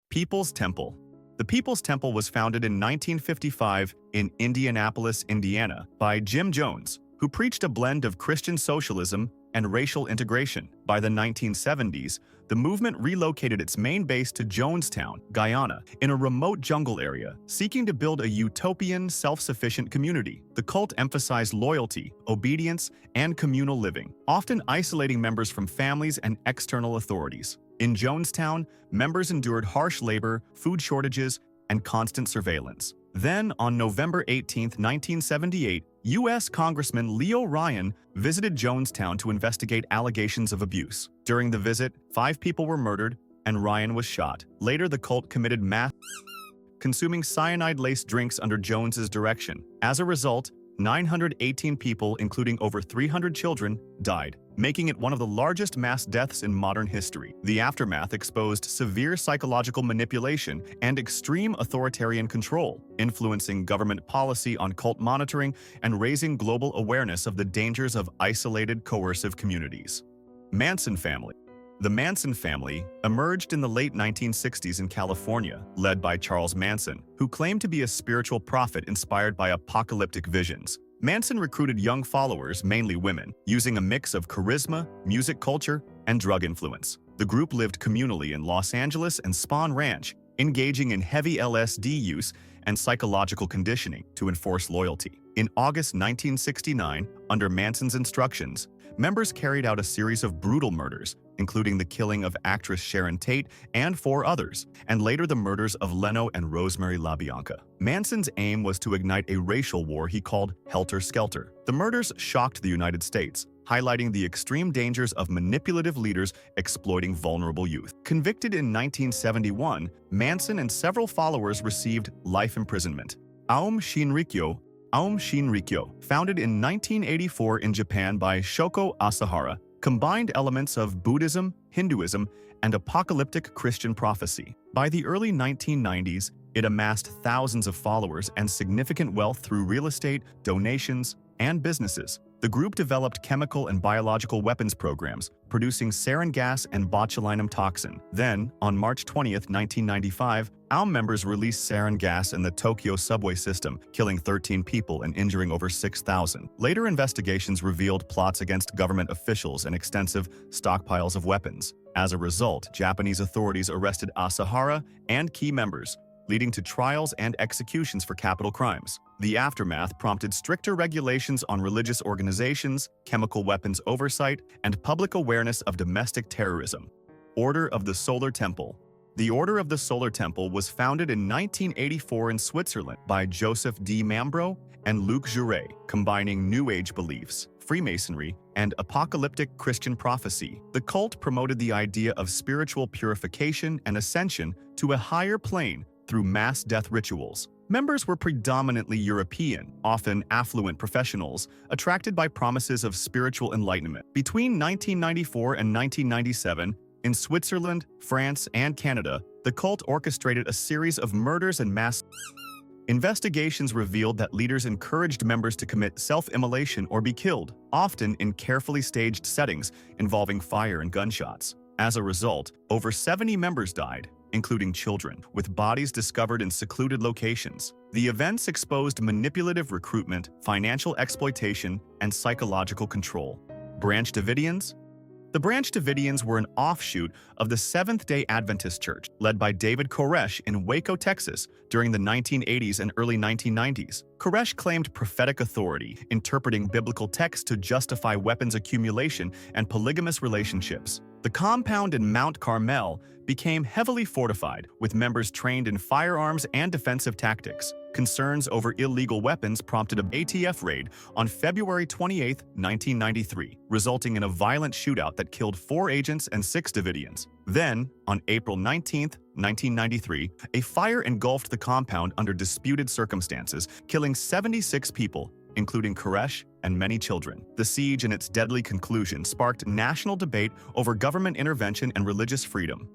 People's Temple. The People's Temple was founded in 1955 in Indianapolis, Indiana, by Jim Jones, who preached a blend of Christian socialism and racial integration. By the 1970s, the movement relocated its main base to Jonestown, Guyana, in a remote jungle area, seeking to build a utopian, self-sufficient community. The cult emphasized loyalty, obedience, and communal living, often isolating members from families and external authorities. In Jonestown, members endured harsh labor, food shortages, and constant surveillance. Then, on November 18, 1978, U.S. Congressman Leo Ryan visited Jonestown to investigate allegations of abuse. During the visit, 5 people were murdered, and Ryan was shot. Later, the cult committed mass consuming cyanide-laced drinks under Jones's direction. As a result, 918 people, including over 300 children, died, making it one of the largest mass deaths in modern history. The aftermath exposed severe psychological manipulation and extreme authoritarian control, influencing government policy on cult monitoring and raising global awareness of the dangers of isolated, coercive communities. Manson family. The Manson family emerged in the late 1960s in California, led by Charles Manson, who claimed to be a spiritual prophet inspired by apocalyptic visions. Manson recruited young followers, mainly women, using a mix of charisma, music culture, and drug influence. The group lived communally in Los Angeles and Spahn Ranch, engaging in heavy LSD use and psychological conditioning to enforce loyalty. In August 1969, under Manson's instructions, members carried out a series of brutal murders, including the killing of actress Sharon Tate and 4 others, and later the murders of Leno and Rosemary LaBianca. Manson's aim was to ignite a racial war he called Helter Skelter. The murders shocked the United States, highlighting the extreme dangers of manipulative leaders exploiting vulnerable youth. Convicted in 1971, Manson and several followers received life imprisonment. Aum Shinrikyo, founded in 1984 in Japan by Shoko Asahara, combined elements of Buddhism, Hinduism, and apocalyptic Christian prophecy. By the early 1990s, it amassed thousands of followers and significant wealth through real estate, donations, and businesses. The group developed chemical and biological weapons programs, producing sarin gas and botulinum toxin. Then, on March 20, 1995, Aum members released sarin gas in the Tokyo subway system, killing 13 people and injuring over 6,000. Later investigations revealed plots against government officials and extensive stockpiles of weapons. As a result, Japanese authorities arrested Asahara and key members, leading to trials and executions for capital crimes. The aftermath prompted stricter regulations on religious organizations, chemical weapons oversight, and public awareness of domestic terrorism. Order of the Solar Temple. The Order of the Solar Temple was founded in 1984 in Switzerland by Joseph D. Mambro and Luc Jouret, combining New Age beliefs, Freemasonry, and apocalyptic Christian prophecy. The cult promoted the idea of spiritual purification and ascension to a higher plane through mass death rituals. Members were predominantly European, often affluent professionals, attracted by promises of spiritual enlightenment. Between 1994 and 1997, in Switzerland, France, and Canada, the cult orchestrated a series of murders and mass investigations revealed that leaders encouraged members to commit self-immolation or be killed, often in carefully staged settings involving fire and gunshots. As a result, over 70 members died, including children, with bodies discovered in secluded locations. The events exposed manipulative recruitment, financial exploitation, and psychological control. Branch Davidians. The Branch Davidians were an offshoot of the Seventh-day Adventist Church, led by David Koresh in Waco, Texas, during the 1980s and early 1990s. Koresh claimed prophetic authority, interpreting biblical texts to justify weapons accumulation and polygamous relationships. The compound in Mount Carmel became heavily fortified, with members trained in firearms and defensive tactics. Concerns over illegal weapons prompted an ATF raid on February 28, 1993, resulting in a violent shootout that killed 4 agents and 6 Davidians. Then, on April 19, 1993, a fire engulfed the compound under disputed circumstances, killing 76 people, including Koresh and many children. The siege and its deadly conclusion sparked national debate over government intervention and religious freedom.